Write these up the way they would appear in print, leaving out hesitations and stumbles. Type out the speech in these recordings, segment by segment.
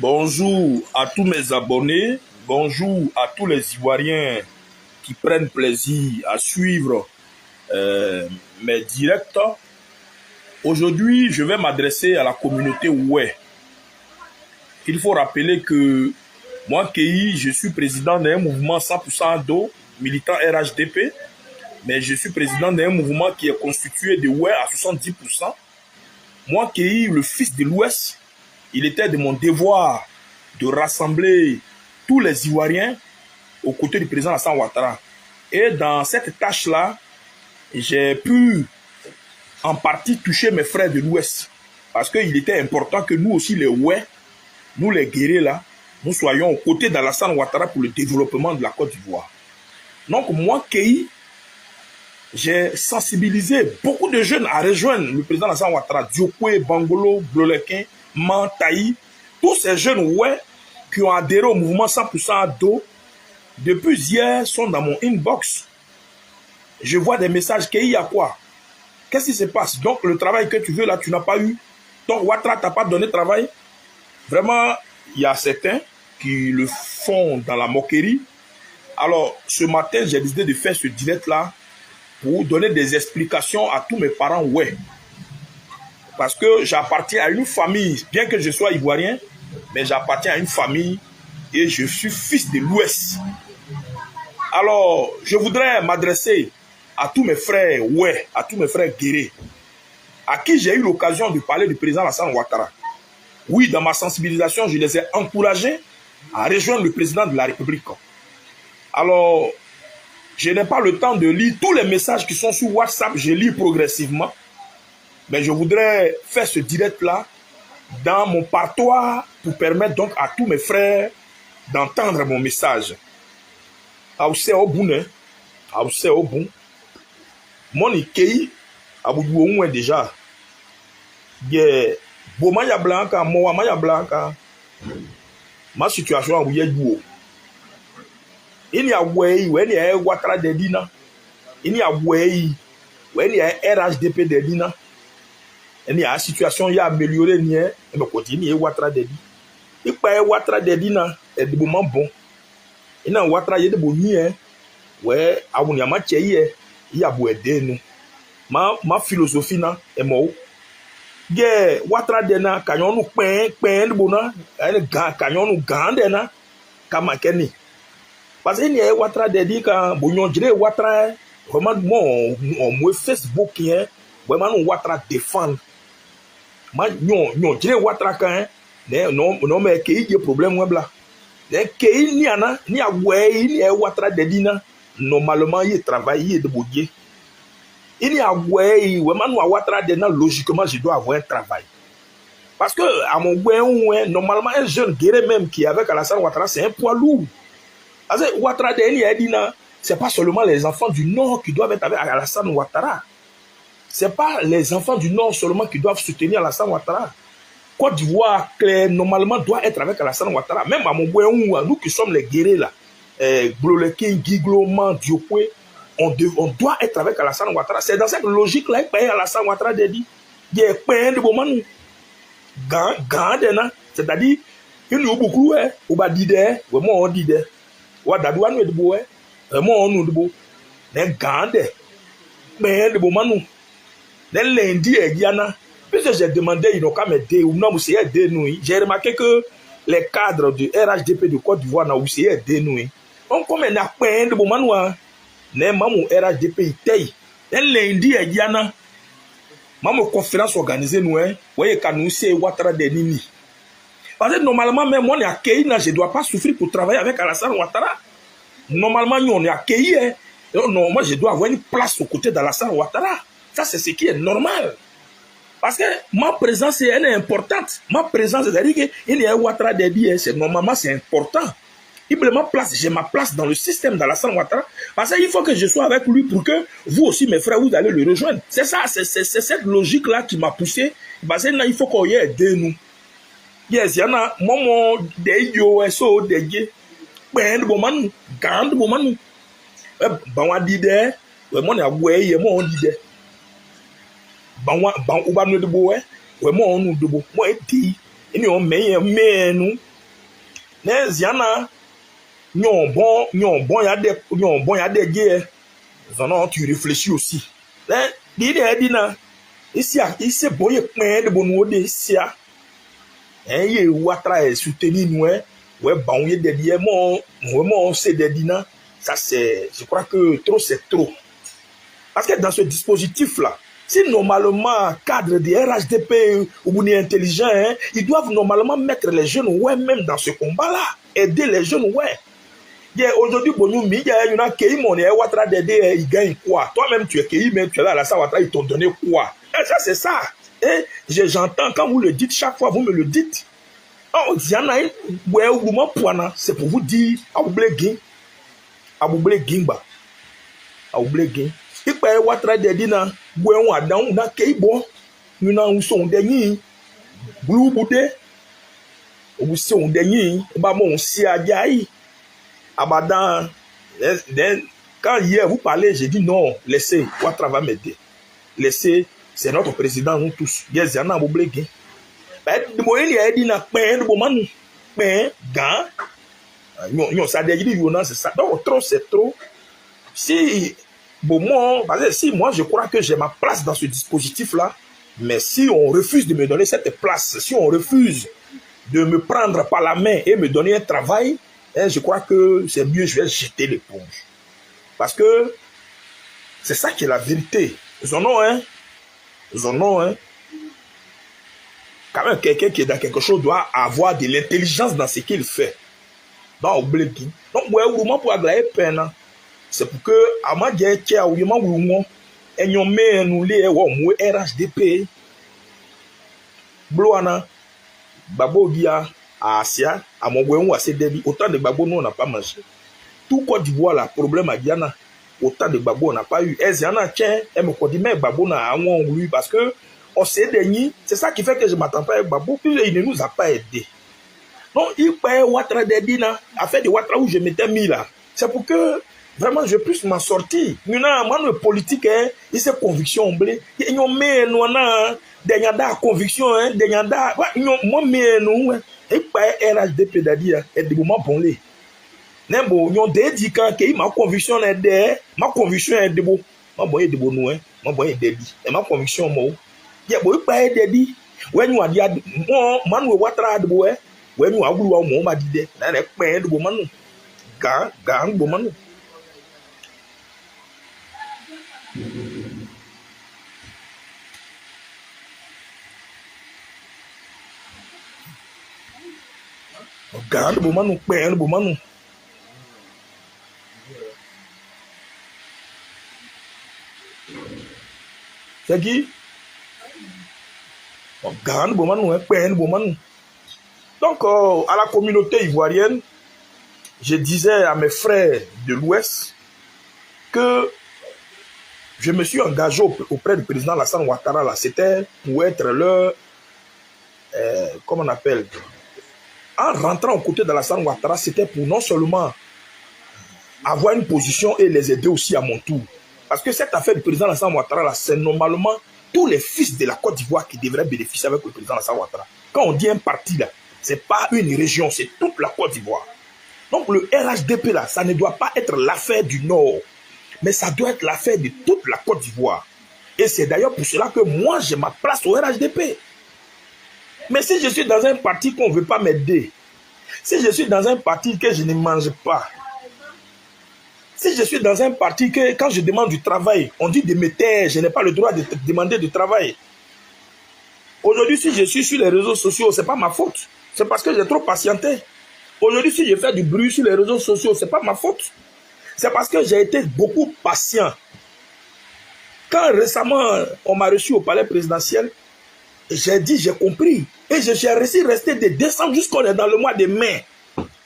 Bonjour à tous mes abonnés, bonjour à tous les Ivoiriens qui prennent plaisir à suivre mes directs. Aujourd'hui, je vais m'adresser à la communauté Oué. Il faut rappeler que moi, Kei, je suis président d'un mouvement 100% ado, militant RHDP, mais je suis président d'un mouvement qui est constitué de Oué à 70%. Moi, Kei, le fils de l'Ouest, il était de mon devoir de rassembler tous les Ivoiriens aux côtés du président Alassane Ouattara. Et dans cette tâche-là, j'ai pu en partie toucher mes frères de l'Ouest. Parce qu'il était important que nous aussi, les Oué, nous les guerriers là, nous soyons aux côtés d'Alassane Ouattara pour le développement de la Côte d'Ivoire. Donc moi, Kei, j'ai sensibilisé beaucoup de jeunes à rejoindre le président Alassane Ouattara, Diokwe, Bangolo, Blolequin, Mantaï, tous ces jeunes ouais, qui ont adhéré au mouvement 100% ado, depuis hier, sont dans mon inbox. Je vois des messages, qu'il y a quoi? Qu'est-ce qui se passe? Donc le travail que tu veux là, tu n'as pas eu. Donc Ouattara t'a pas donné travail. Vraiment, il y a certains qui le font dans la moquerie. Alors, ce matin, j'ai décidé de faire ce direct-là pour donner des explications à tous mes parents, ouais. Parce que j'appartiens à une famille, bien que je sois ivoirien, mais j'appartiens à une famille et je suis fils de l'Ouest. Alors, je voudrais m'adresser à tous mes frères, ouais, à tous mes frères guerriers, à qui j'ai eu l'occasion de parler du président Alassane Ouattara. Oui, dans ma sensibilisation, je les ai encouragés à rejoindre le président de la République. Alors, je n'ai pas le temps de lire tous les messages qui sont sur WhatsApp, je lis progressivement. Mais je voudrais faire ce direct-là dans mon partoire pour permettre donc à tous mes frères d'entendre mon message. Aousse au bout, aousse au bout. Mon ikei, aboudou au moins déjà. Ye, bomaya blanca, moa maya blanca. Ma situation où y'a du. Il y a way, when y a Ouattara de dina. Il y a way, when y a RHDP de dina. Et la situation y a amélioré ni et me continue Ouattara de dit. Il pas Ouattara de dit na est de moment bon. Et na Ouattara y de bon ni ouais a on y a match y a beau aider nous. Ma philosophie na est mo. Ge Ouattara de na kanyon nous pen de bona elle kanyon nous gande na kama keni. Parce que ni Ouattara de dit quand bonyon dire Ouattara vraiment mon Facebook qui est vraiment nous Ouattara défendre. Ma nyon dire Ouattara kan non mais qu'il y a problème web là qu'il ni ana ni away ni Ouattara de dina normalement il travaille de bouger il y a away vraiment nous Ouattara de na logiquement je dois avoir un travail parce que à mon ouais normalement un jeune guerrier même qui est avec Alassane Ouattara c'est un poids lourd parce que Ouattara de ni dina c'est pas seulement les enfants du Nord qui doivent être avec Alassane Ouattara. C'est pas les enfants du Nord seulement qui doivent soutenir Alassane Ouattara. Côte d'Ivoire, normalement, doit être avec Alassane Ouattara. Même à mon nous qui sommes les guerriers là, Blolequin, Giglo, Diokwe, on doit être avec Alassane Ouattara. C'est dans cette logique-là que Alassane Ouattara dit. Il y a plein de moments c'est-à-dire, il y a beaucoup, on va dire, vraiment on dit, on va dire, vraiment on dit, mais gande, mais de moments nous. Les lundis et Diana, puisque j'ai demandé, ils n'ont qu'à m'aider, ou non, vous aider nous. J'ai remarqué que les cadres du RHDP de Côte d'Ivoire n'ont aussi aidé nous. Donc, comme il n'y a pas de moment, les mamans RHDP, ils les lundis et Diana, maman conférence organisée, nous, voyez, quand nous, c'est Ouattara de Nini. Parce que normalement, même moi, je ne dois pas souffrir pour travailler avec Alassane Ouattara. Normalement, nous, on est accueillis. Non, moi, je dois avoir une place aux côtés d'Alassane Ouattara. Ça, c'est ce qui est normal. Parce que ma présence elle est importante. Ma présence, c'est-à-dire qu'il y a Ouattara de dire, normalement, c'est important. J'ai ma place dans le système d'Alassane Ouattara. Parce qu'il faut que je sois avec lui pour que vous aussi, mes frères, vous allez le rejoindre. C'est ça, c'est cette logique-là qui m'a poussé. Parce que là, il faut qu'on y ait de nous. Yes, il y en a, maman, des yo, so, des gay. Ben, bon, man, grande, bon, man. Ben, on dit des, moi, on a ouais, moi, on dit des. Ban uba no de boe we mo onu de bo mo eti eni o me nous Ne ziana, nyon bon ya de gué. Non, tu réfléchis aussi. Dina, ici, boye plein de bonnes de ici. Et Ouattara est soutenu, nous, ouais, bon, il y a des dieux, moi, c'est des dina. Ça, c'est, je crois que trop, c'est trop. Parce que dans ce dispositif-là, si normalement, cadre des RHDP ou bien intelligent, hein, ils doivent normalement mettre les jeunes, ouais, même dans ce combat-là. Aider les jeunes, ouais. Aujourd'hui, il y a un qui mon Ouattara d'aider, il gagne quoi? Toi-même, tu es qui, mais tu es là, la Ouattara, ils t'ont donné quoi? Et ça, c'est ça. Et j'entends quand vous le dites, chaque fois, vous me le dites. Oh, c'est pour vous dire, Aboublé Gimba. Aboublé Gimba. Il peut y avoir très de dina, on a dans un keibo, nous n'en sommes derniers. Blue Boudé, ou sont derniers, bon, si à Yaï. Abadan, quand hier vous parlez, j'ai dit non, laissez, Ouattara va m'aider. Laissez, c'est notre président, nous tous. Yes, il y en a un oublié. De moi, il y a dit, il y a un bon gant. Ça dit, c'est ça. Donc, trop, c'est trop. Si, bon, moi, je crois que j'ai ma place dans ce dispositif-là, mais si on refuse de me donner cette place, si on refuse de me prendre par la main et me donner un travail, je crois que c'est mieux, je vais jeter l'éponge. Parce que c'est ça qui est la vérité. Zonon, hein. Quand même, quelqu'un qui est dans quelque chose doit avoir de l'intelligence dans ce qu'il fait. Donc, pour aglaer peine, c'est pour que, à ma guerre, RHDP, Bloana, Babogia, à Asia, à mon boyau, à Cédébi, autant de babos, nous, on n'a pas mangé. Tout Côte d'Ivoire, là, problème à Diana, autant de babos, on n'a pas eu. Et il y en a qui me dit, mais babos, n'a pas eu, parce que, on s'est déni, c'est ça qui fait que je ne m'attends pas avec babos, puis il ne nous a pas aidé. Donc, il paye Ouattara d'Edina, à faire de Ouattara où je m'étais mis là. C'est pour que, vraiment, je puisse m'en sortir. Maintenant, moi, le politique, il s'est conviction, blé. Il y a des conviction, des yanda, moi, mais nous, il paye RHDP d'Adia, et de moments bon les. Nembo, yon de dit quand ma conviction est de, ma conviction est de beau. Ma boye de beau nous, ma boye de dit. Et ma conviction, moi, il y a boy paye de dit. When you are the man with Ouattara de beau, when you are good, on m'a dit, là, les paye de beau man. Gang, beau man. Gang, beau man, paye de beau man. C'est qui? Donc, à la communauté ivoirienne, je disais à mes frères de l'Ouest que je me suis engagé auprès du président Alassane Ouattara. Là, c'était pour être leur, comment on appelle, en rentrant aux côtés d'Alassane Ouattara, c'était pour non seulement avoir une position et les aider aussi à mon tour. Parce que cette affaire du président Alassane Ouattara, c'est normalement tous les fils de la Côte d'Ivoire qui devraient bénéficier avec le président Alassane Ouattara. Quand on dit un parti, là, ce n'est pas une région, c'est toute la Côte d'Ivoire. Donc le RHDP, là, ça ne doit pas être l'affaire du Nord, mais ça doit être l'affaire de toute la Côte d'Ivoire. Et c'est d'ailleurs pour cela que moi, j'ai ma place au RHDP. Mais si je suis dans un parti qu'on ne veut pas m'aider, si je suis dans un parti que je ne mange pas, si je suis dans un parti que quand je demande du travail, on dit de me taire, je n'ai pas le droit de demander du travail. Aujourd'hui, si je suis sur les réseaux sociaux, ce n'est pas ma faute. C'est parce que j'ai trop patienté. Aujourd'hui, si je fais du bruit sur les réseaux sociaux, ce n'est pas ma faute. C'est parce que j'ai été beaucoup patient. Quand récemment, on m'a reçu au palais présidentiel, j'ai dit, j'ai compris. Et je suis resté de décembre jusqu'on est dans le mois de mai.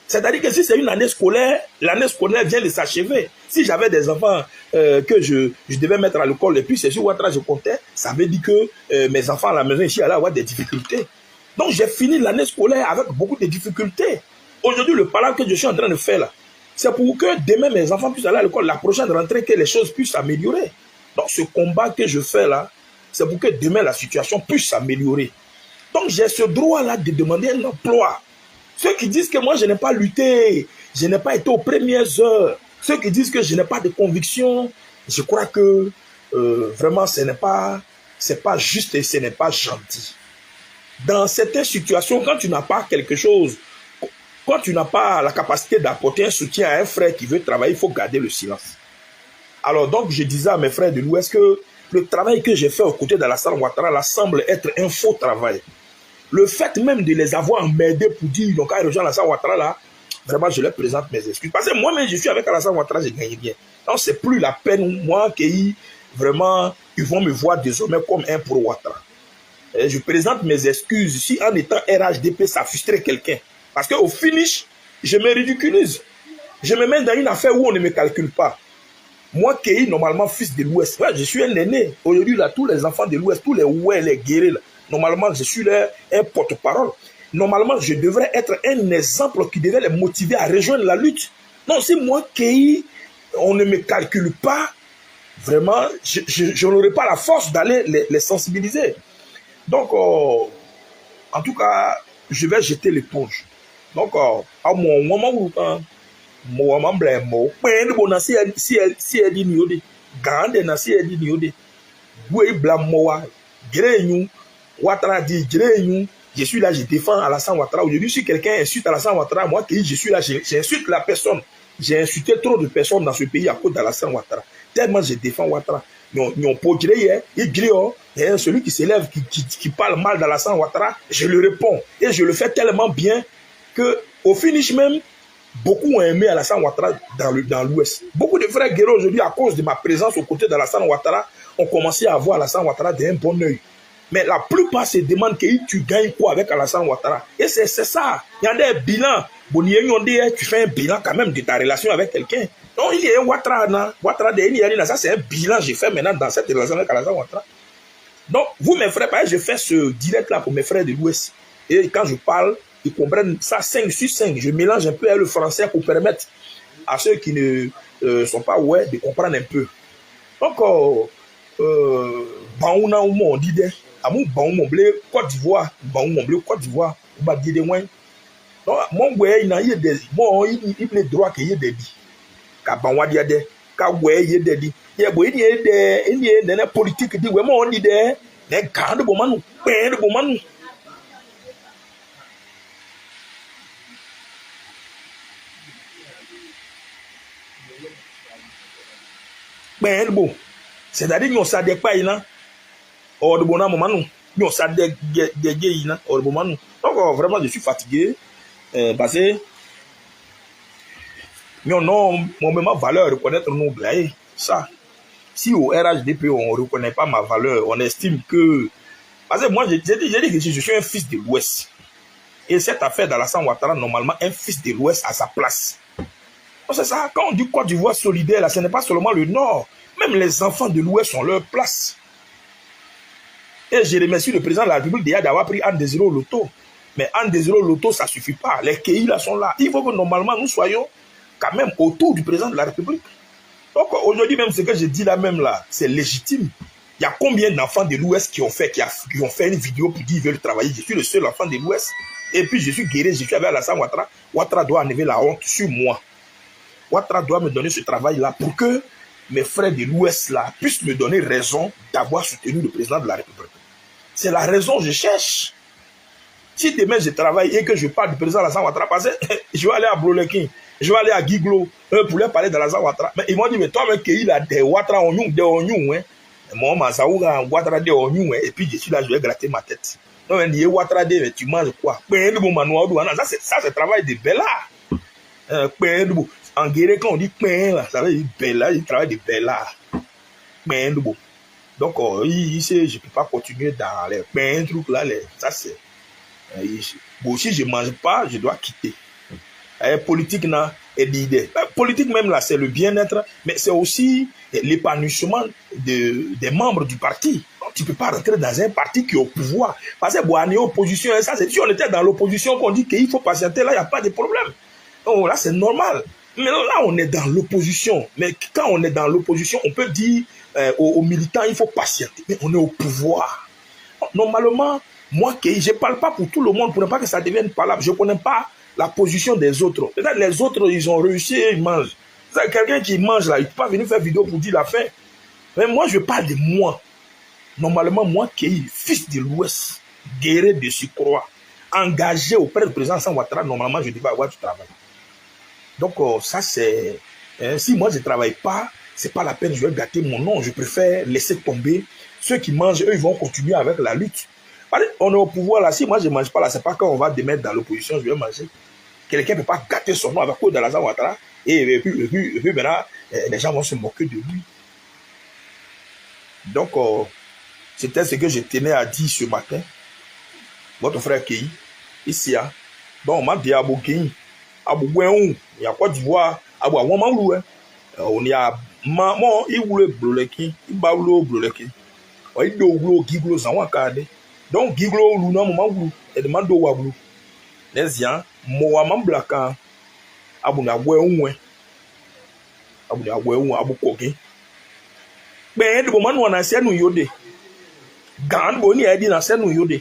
C'est-à-dire que si c'est une année scolaire, l'année scolaire vient de s'achever. Si j'avais des enfants que je devais mettre à l'école, et puis c'est sur Ouattara je comptais, ça veut dire que mes enfants à la maison ici allaient avoir des difficultés. Donc j'ai fini l'année scolaire avec beaucoup de difficultés. Aujourd'hui, le palabre que je suis en train de faire là, c'est pour que demain mes enfants puissent aller à l'école, la prochaine rentrée, que les choses puissent s'améliorer. Donc ce combat que je fais là, c'est pour que demain la situation puisse s'améliorer. Donc j'ai ce droit-là de demander un emploi. Ceux qui disent que moi, je n'ai pas lutté, je n'ai pas été aux premières heures, ceux qui disent que je n'ai pas de conviction, je crois que vraiment, c'est pas juste et ce n'est pas gentil. Dans certaines situations, quand tu n'as pas quelque chose, quand tu n'as pas la capacité d'apporter un soutien à un frère qui veut travailler, il faut garder le silence. Alors donc, je disais à mes frères de l'Ouest que le travail que j'ai fait aux côtés d'Alassane Ouattara là, semble être un faux travail. Le fait même de les avoir m'aider pour dire, donc, quand ils rejoignent Alassane Ouattara là, vraiment, je leur présente mes excuses. Parce que moi-même, je suis avec Alassane Ouattara, j'ai gagné bien. Donc, c'est plus la peine, moi, qu'ils vraiment, ils vont me voir désormais comme un pro Ouattara. Et je présente mes excuses. Si en étant RHDP, ça frustrait quelqu'un. Parce qu'au finish, je me ridiculise. Je me mets dans une affaire où on ne me calcule pas. Moi, qui est normalement fils de l'Ouest, ouais, je suis un aîné. Aujourd'hui, là, tous les enfants de l'Ouest, tous les ouais, les guerriers, là, normalement, je suis un porte-parole. Normalement, je devrais être un exemple qui devrait les motiver à rejoindre la lutte. Non, c'est moi qui, on ne me calcule pas, vraiment, je n'aurai pas la force d'aller les sensibiliser. Donc, en tout cas, je vais jeter l'éponge. Donc, à mon moment où, mo ma mble mo pen bo na si edi ni ode gande na si edi ni ode bo e bla mo wa Grenyou Ouattara dit Grenyou, je suis là, je défends Alassane Ouattara. Aujourd'hui, si quelqu'un insulte Alassane Ouattara, moi qui je suis là, j'insulte la personne. J'ai insulté trop de personnes dans ce pays à cause d'Alassane Ouattara. Tellement je défends Ouattara. Ils pas gré, il gré, et celui qui s'élève, qui parle mal d'Alassane Ouattara, je le réponds. Et je le fais tellement bien que au finish même, beaucoup ont aimé Alassane Ouattara dans l'Ouest. Beaucoup de frères guerriers aujourd'hui, à cause de ma présence aux côtés d'Alassane Ouattara, ont commencé à voir Alassane Ouattara d'un bon oeil. Mais la plupart se demandent que tu gagnes quoi avec Alassane Ouattara. Et c'est ça. Il y a des bilans. Bon, tu fais un bilan quand même de ta relation avec quelqu'un. Non, il y a un Ouattara. Ça c'est un bilan que j'ai fait maintenant dans cette relation avec Alassane Ouattara. Donc, vous mes frères, je fais ce direct-là pour mes frères de l'Ouest. Et quand je parle, ils comprennent ça 5 sur 5. Je mélange un peu le français pour permettre à ceux qui ne sont pas ouais de comprendre un peu. Donc, on dit amu bon mon blé Côte d'Ivoire, bon mon blé Côte d'Ivoire, on va dire des moins. Donc, mon ouais, il y a des bon, il est droit qu'il y ait des dit. Ka ban wa dia de, ka ouais il y a des dit. Il y a des politique dit ouais mon dit des gars de bon manu, de bon manu. Ben bon, c'est-à-dire qu'on s'adhère pas là. Or de bon moment nous ça des là or de moment donc vraiment je suis fatigué parce que non même ma valeur reconnaître nos blagues ça si au RHDP on reconnaît pas ma valeur on estime que parce que moi j'ai dit que je suis un fils de l'Ouest et cette affaire d'Alassane Ouattara normalement un fils de l'Ouest à sa place. C'est ça, quand on dit Côte d'Ivoire solidaire là, ce n'est pas seulement le Nord, même les enfants de l'Ouest ont leur place. Et je remercie le président de la République déjà d'avoir pris Anne Désiré Loto. Mais Anne Désiré Loto, ça ne suffit pas. Les pays là sont là. Il faut que normalement nous soyons quand même autour du président de la République. Donc aujourd'hui même ce que je dis là même là, c'est légitime. Il y a combien d'enfants de l'Ouest qui ont fait une vidéo pour dire qu'ils veulent travailler. Je suis le seul enfant de l'Ouest. Et puis je suis guéri, je suis avec Alassane Ouattara. Ouattara doit enlever la honte sur moi. Ouattara doit me donner ce travail là pour que mes frères de l'Ouest là puissent me donner raison d'avoir soutenu le président de la République. C'est la raison que je cherche. Si demain je travaille et que je parle du président Alassane Ouattara, parce que je vais aller à Brolekin, je vais aller à Guiglo pour leur parler d'Alassane Ouattara. Mais ils m'ont dit, mais toi, mec, il a des Ouattara en nous, des oignons, hein. Moi, Mazaouga, Ouattara des oignons, et puis je suis là, je vais gratter ma tête. Non, mais il Ouattara des, mais tu manges quoi? Ça, c'est le travail de Bella. En guerre, quand on dit là, ça veut dire Bella, il travaille de Bella. Donc, ici, je ne peux pas continuer dans les trucs là. Ça, c'est. Bon, si je ne mange pas, je dois quitter. Politique, et l'idée. Politique, même là, c'est le bien-être, mais c'est aussi l'épanouissement des membres du parti. Donc, tu ne peux pas rentrer dans un parti qui est au pouvoir. Parce que, bon, on est opposition. Ça, si on était dans l'opposition, qu'on dit qu'il faut patienter, là, il n'y a pas de problème. Donc, là, c'est normal. Mais là, on est dans l'opposition. Mais quand on est dans l'opposition, on peut dire aux militants, il faut patienter. Mais on est au pouvoir. Normalement, Moi, je ne parle pas pour tout le monde, pour ne pas que ça devienne palable. Je ne connais pas la position des autres. Peut-être les autres, ils ont réussi et ils mangent. Quelqu'un qui mange là, il ne peut pas venir faire vidéo pour dire la fin. Mais moi, je parle de moi. Normalement, moi, Kei, fils de l'Ouest, guerrier de surcroît, engagé auprès du président Alassane Ouattara, normalement, je devais avoir du travail. Donc, ça, c'est... si moi, je ne travaille pas, ce n'est pas la peine, je vais gâter mon nom. Je préfère laisser tomber. Ceux qui mangent, eux, ils vont continuer avec la lutte. On est au pouvoir là. Si moi, je ne mange pas là, ce n'est pas quand on va démettre dans l'opposition, je vais manger. Quelqu'un ne peut pas gâter son nom avec quoi dans Alassane Ouattara. Et puis maintenant, les gens vont se moquer de lui. Donc, c'était ce que je tenais à dire ce matin. Votre frère Kei, ici, bon, on m'a dit à Bokei, à Bouguéon, il y a quoi d'Ivoire, à Bouaouamaoulou, on y a maman, il voulait bloleki, il baoulou bloleki, il douglo, giglo, zanwakade. Donc, giglo, luna, maman, et demande au wablou. Les gens, moamam blaka, abuna Bouéon, abuna Bouéon, aboukoki. Mais, de moment, on a essayé de nous yoder. Gan boni a dit dans ce nous yode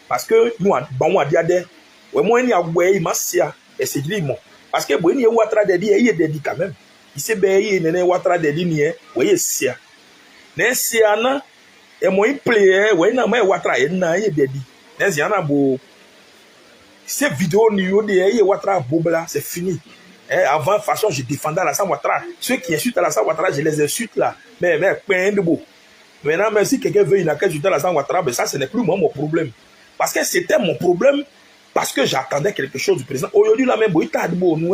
parce que nous bon a diade ouais moi ni agwe masia et c'est dit mon parce que boni e watra de di e de di quand même il se be e nene watra de di ni e ouais sia na sia na e mo play ouais na ma watra e na e de di na sia na bo ces vidéos ni yode e watra bobla c'est fini. Avant de toute façon je défendais Alassane Ouattara, ceux qui insultent Alassane Ouattara je les insulte là mais plein de beau. Maintenant, même si quelqu'un veut une accueil sur Alassane Ouattara, mais ça, ce n'est plus moi mon problème. Parce que c'était mon problème, parce que j'attendais quelque chose du président. Aujourd'hui, là même,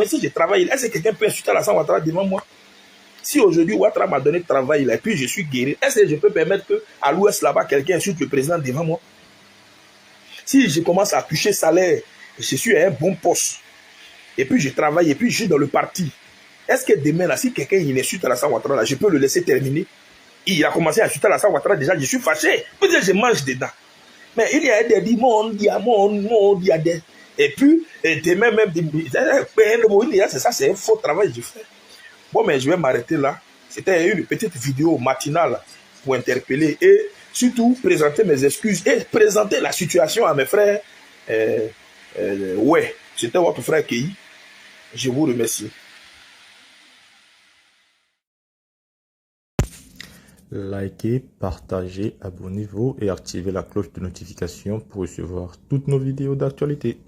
si je travaille, est-ce que quelqu'un peut insulter Alassane Ouattara devant moi? Si aujourd'hui, Ouattara m'a donné travail, là, et puis je suis guéri, est-ce que je peux permettre qu'à l'ouest, là-bas, quelqu'un insulte le président devant moi? Si je commence à toucher salaire, je suis à un bon poste, et puis je travaille, et puis je suis dans le parti, est-ce que demain, là, si quelqu'un insulte Alassane Ouattara, là, je peux le laisser terminer? Il a commencé à chuter Alassane Ouattara déjà, je suis fâché. Peut-être que je mange dedans. Mais il y a des dit, et puis, demain même, c'est ça, c'est un faux travail que je fais. Bon, mais je vais m'arrêter là. C'était une petite vidéo matinale pour interpeller et surtout présenter mes excuses et présenter la situation à mes frères. Ouais, c'était votre frère Kei. Je vous remercie. Likez, partagez, abonnez-vous et activez la cloche de notification pour recevoir toutes nos vidéos d'actualité.